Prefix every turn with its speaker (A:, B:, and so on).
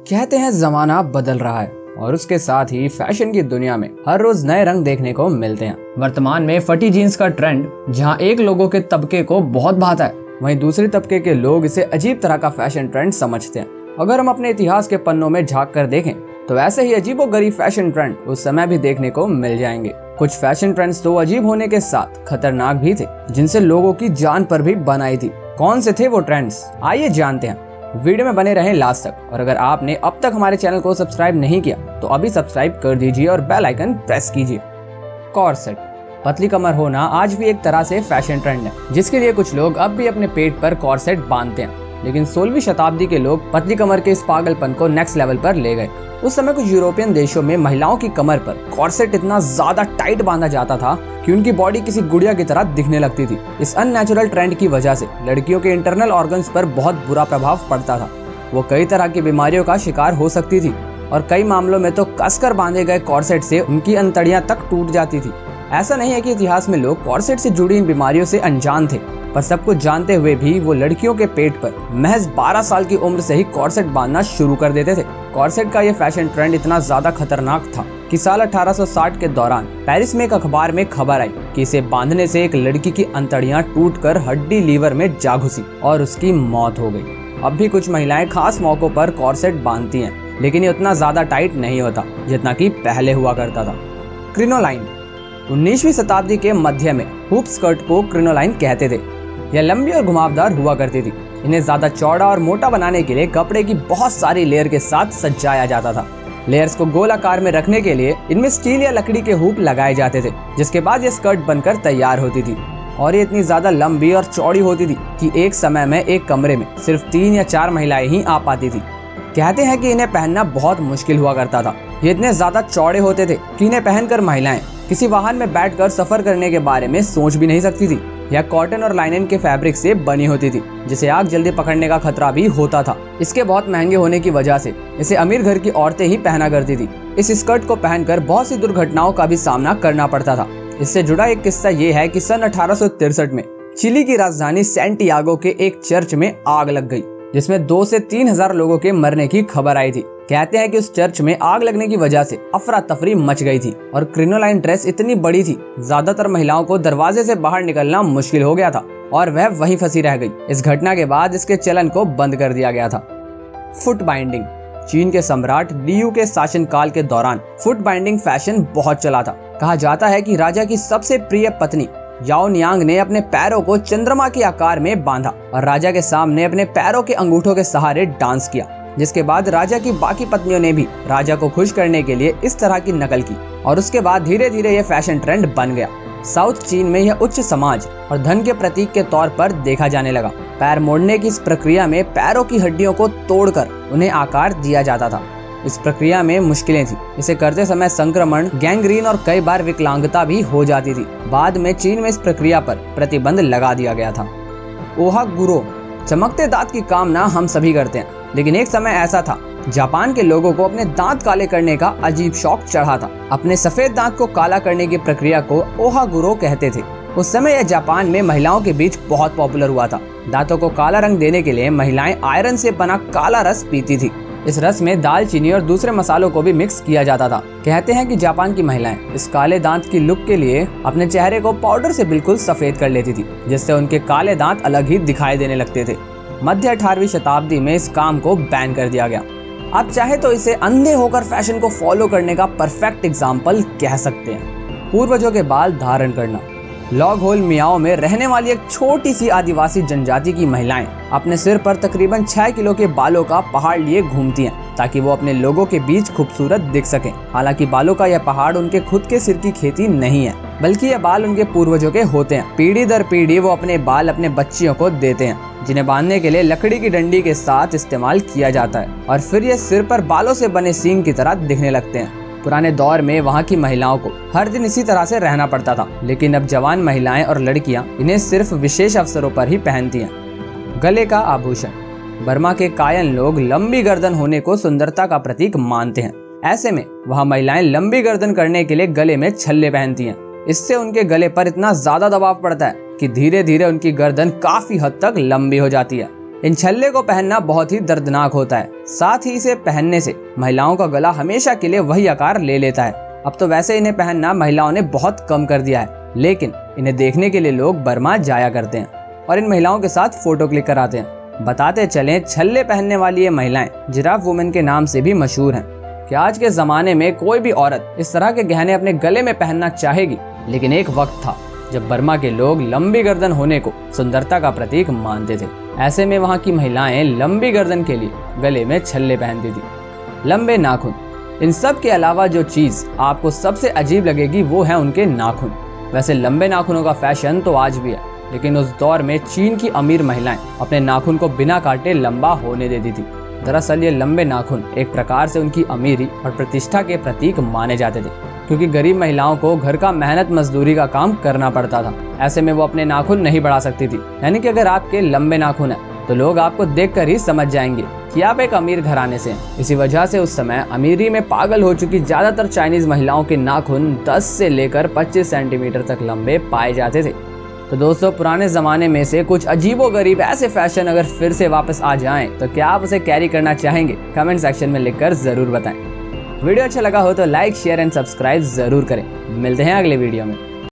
A: कहते हैं जमाना बदल रहा है और उसके साथ ही फैशन की दुनिया में हर रोज नए रंग देखने को मिलते हैं। वर्तमान में फटी जीन्स का ट्रेंड जहां एक लोगों के तबके को बहुत भाता है, वहीं दूसरे तबके के लोग इसे अजीब तरह का फैशन ट्रेंड समझते हैं। अगर हम अपने इतिहास के पन्नों में झांक कर देखें तो ऐसे ही अजीबोगरीब फैशन ट्रेंड उस समय भी देखने को मिल जाएंगे। कुछ फैशन ट्रेंड्स तो अजीब होने के साथ खतरनाक भी थे, जिनसे लोगों की जान पर भी बनाई थी। कौन से थे वो ट्रेंड्स, आइए जानते हैं। वीडियो में बने रहें लास्ट तक, और अगर आपने अब तक हमारे चैनल को सब्सक्राइब नहीं किया तो अभी सब्सक्राइब कर दीजिए और बेल आइकन प्रेस कीजिए। कॉर्सेट, पतली कमर होना आज भी एक तरह से फैशन ट्रेंड है, जिसके लिए कुछ लोग अब भी अपने पेट पर कॉर्सेट बांधते हैं। लेकिन 16वीं शताब्दी के लोग पतली कमर के इस पागलपन को नेक्स्ट लेवल पर ले गए। उस समय कुछ यूरोपियन देशों में महिलाओं की कमर पर कॉर्सेट इतना ज्यादा टाइट बांधा जाता था कि उनकी बॉडी किसी गुड़िया की तरह दिखने लगती थी। इस अननेचुरल ट्रेंड की वजह से लड़कियों के इंटरनल ऑर्गन्स पर बहुत बुरा प्रभाव पड़ता था। वो कई तरह की बीमारियों का शिकार हो सकती थी और कई मामलों में तो कसकर बांधे गए कॉर्सेट से उनकी अंतड़ियां तक टूट जाती थी। ऐसा नहीं है कि इतिहास में लोग कॉर्सेट से जुड़ी इन बीमारियों से अनजान थे, पर सब कुछ जानते हुए भी वो लड़कियों के पेट पर महज 12 साल की उम्र से ही कॉर्सेट बांधना शुरू कर देते थे। कॉर्सेट का ये फैशन ट्रेंड इतना ज्यादा खतरनाक था कि साल 1860 के दौरान पेरिस में एक अखबार में खबर आई कि इसे बांधने से एक लड़की की अंतड़ियां टूटकर हड्डी लीवर में जा घुसी और उसकी मौत हो गई। अब भी कुछ महिलाएं खास मौकों पर कॉर्सेट बांधती हैं, लेकिन ये उतना ज्यादा टाइट नहीं होता जितना कि पहले हुआ करता था। क्रिनोलाइन, 19वीं शताब्दी के मध्य में हूप स्कर्ट को क्रिनोलाइन कहते थे। यह लंबी और घुमावदार हुआ करती थी। इन्हें ज्यादा चौड़ा और मोटा बनाने के लिए कपड़े की बहुत सारी लेयर के साथ सजाया जाता था। लेयर्स को गोल आकार में रखने के लिए इनमें स्टील या लकड़ी के हूप लगाए जाते थे, जिसके बाद ये स्कर्ट बनकर तैयार होती थी। और ये इतनी ज्यादा लंबी और चौड़ी होती थी कि एक समय में एक कमरे में सिर्फ 3 या 4 महिलाएं ही आ पाती थी। कहते हैं कि इन्हें पहनना बहुत मुश्किल हुआ करता था। ये इतने ज्यादा चौड़े होते थे कि इन्हें पहनकर महिलाएं किसी वाहन में बैठकर सफर करने के बारे में सोच भी नहीं सकती थी। यह कॉटन और लाइनन के फैब्रिक से बनी होती थी, जिसे आग जल्दी पकड़ने का खतरा भी होता था। इसके बहुत महंगे होने की वजह से इसे अमीर घर की औरतें ही पहना करती थी। इस स्कर्ट को पहनकर बहुत सी दुर्घटनाओं का भी सामना करना पड़ता था। इससे जुड़ा एक किस्सा ये है कि सन 1863 में चिली की राजधानी सैंटियागो के एक चर्च में आग लग गई, जिसमें 2 से 3 हजार लोगों के मरने की खबर आई थी। कहते हैं कि उस चर्च में आग लगने की वजह से अफरा तफरी मच गई थी और क्रिनोलाइन ड्रेस इतनी बड़ी थी, ज्यादातर महिलाओं को दरवाजे से बाहर निकलना मुश्किल हो गया था और वह वहीं फंसी रह गई। इस घटना के बाद इसके चलन को बंद कर दिया गया था। फुट बाइंडिंग, चीन के सम्राट लियू के शासनकाल के दौरान फुट बाइंडिंग फैशन बहुत चला था। कहा जाता है कि राजा की सबसे प्रिय पत्नी याओ नियांग ने अपने पैरों को चंद्रमा के आकार में बांधा और राजा के सामने अपने पैरों के अंगूठों के सहारे डांस किया, जिसके बाद राजा की बाकी पत्नियों ने भी राजा को खुश करने के लिए इस तरह की नकल की और उसके बाद धीरे धीरे यह फैशन ट्रेंड बन गया। साउथ चीन में यह उच्च समाज और धन के प्रतीक के तौर पर देखा जाने लगा। पैर मोड़ने की इस प्रक्रिया में पैरों की हड्डियों को तोड़कर उन्हें आकार दिया जाता था। इस प्रक्रिया में मुश्किलें थी। इसे करते समय संक्रमण, गैंग्रीन और कई बार विकलांगता भी हो जाती थी। बाद में चीन में इस प्रक्रिया पर प्रतिबंध लगा दिया गया था। ओहागुरो, चमकते दांत की कामना हम सभी करते हैं, लेकिन एक समय ऐसा था जापान के लोगों को अपने दांत काले करने का अजीब शौक चढ़ा था। अपने सफेद दांत को काला करने की प्रक्रिया को ओहागुरो कहते थे। उस समय यह जापान में महिलाओं के बीच बहुत पॉपुलर हुआ था। दांतों को काला रंग देने के लिए महिलाएं आयरन से बना काला रस पीती थी। इस रस में दालचीनी और दूसरे मसालों को भी मिक्स किया जाता था। कहते हैं कि जापान की महिलाएं इस काले दांत की लुक के लिए अपने चेहरे को पाउडर से बिल्कुल सफेद कर लेती थी, जिससे उनके काले दांत अलग ही दिखाई देने लगते थे। मध्य 18वीं शताब्दी में इस काम को बैन कर दिया गया। आप चाहे तो इसे अंधे होकर फैशन को फॉलो करने का परफेक्ट एग्जाम्पल कह सकते हैं। पूर्वजों के बाल धारण करना, लॉग होल मियाओ में रहने वाली एक छोटी सी आदिवासी जनजाति की महिलाएं अपने सिर पर तकरीबन 6 किलो के बालों का पहाड़ लिए घूमती हैं, ताकि वो अपने लोगों के बीच खूबसूरत दिख सकें। हालांकि बालों का यह पहाड़ उनके खुद के सिर की खेती नहीं है, बल्कि ये बाल उनके पूर्वजों के होते हैं। पीढ़ी दर पीढ़ी वो अपने बाल अपने बच्चियों को देते हैं, जिन्हें बांधने के लिए लकड़ी की डंडी के साथ इस्तेमाल किया जाता है और फिर ये सिर पर बालों से बने सींग की तरह दिखने लगते हैं। पुराने दौर में वहाँ की महिलाओं को हर दिन इसी तरह से रहना पड़ता था, लेकिन अब जवान महिलाएं और लड़कियां इन्हें सिर्फ विशेष अवसरों पर ही पहनती हैं। गले का आभूषण, बर्मा के कायन लोग लंबी गर्दन होने को सुंदरता का प्रतीक मानते हैं। ऐसे में वहाँ महिलाएं लंबी गर्दन करने के लिए गले में छल्ले पहनती हैं। इससे उनके गले पर इतना ज्यादा दबाव पड़ता है कि धीरे धीरे उनकी गर्दन काफी हद तक लंबी हो जाती है। इन छल्ले को पहनना बहुत ही दर्दनाक होता है। साथ ही इसे पहनने से महिलाओं का गला हमेशा के लिए वही आकार ले लेता है। अब तो वैसे इन्हें पहनना महिलाओं ने बहुत कम कर दिया है, लेकिन इन्हें देखने के लिए लोग बर्मा जाया करते हैं और इन महिलाओं के साथ फोटो क्लिक कराते हैं। बताते चलें, छल्ले पहनने वाली ये महिलाएं जिराफ वुमेन के नाम से भी मशहूर हैं। कि आज के ज़माने में कोई भी औरत इस तरह के गहने अपने गले में पहनना चाहेगी, लेकिन एक वक्त था जब बर्मा के लोग लंबी गर्दन होने को सुंदरता का प्रतीक मानते थे। ऐसे में वहाँ की महिलाएं लंबी गर्दन के लिए गले में छल्ले पहनती थी। लंबे नाखून। इन सब के अलावा जो चीज़ आपको सबसे अजीब लगेगी वो है उनके नाखून। वैसे लंबे नाखूनों का फैशन तो आज भी है, लेकिन उस दौर में चीन की अमीर महिलाएं अपने नाखून को बिना काटे लंबा होने देती थी। दरअसल ये लंबे नाखून एक प्रकार से उनकी अमीरी और प्रतिष्ठा के प्रतीक माने जाते थे, क्योंकि गरीब महिलाओं को घर का मेहनत मजदूरी का काम करना पड़ता था। ऐसे में वो अपने नाखून नहीं बढ़ा सकती थी। यानी कि अगर आपके लंबे नाखून है तो लोग आपको देखकर ही समझ जाएंगे कि आप एक अमीर घराने से हैं। इसी वजह से उस समय अमीरी में पागल हो चुकी ज्यादातर चाइनीज महिलाओं के नाखून 10 से लेकर 25 सेंटीमीटर तक लंबे पाए जाते थे। तो दोस्तों, पुराने ज़माने में से कुछ अजीबोगरीब ऐसे फैशन अगर फिर से वापस आ जाएं तो क्या आप उसे कैरी करना चाहेंगे? कमेंट सेक्शन में लिखकर ज़रूर बताएं। वीडियो अच्छा लगा हो तो लाइक, शेयर एंड सब्सक्राइब ज़रूर करें। मिलते हैं अगले वीडियो में।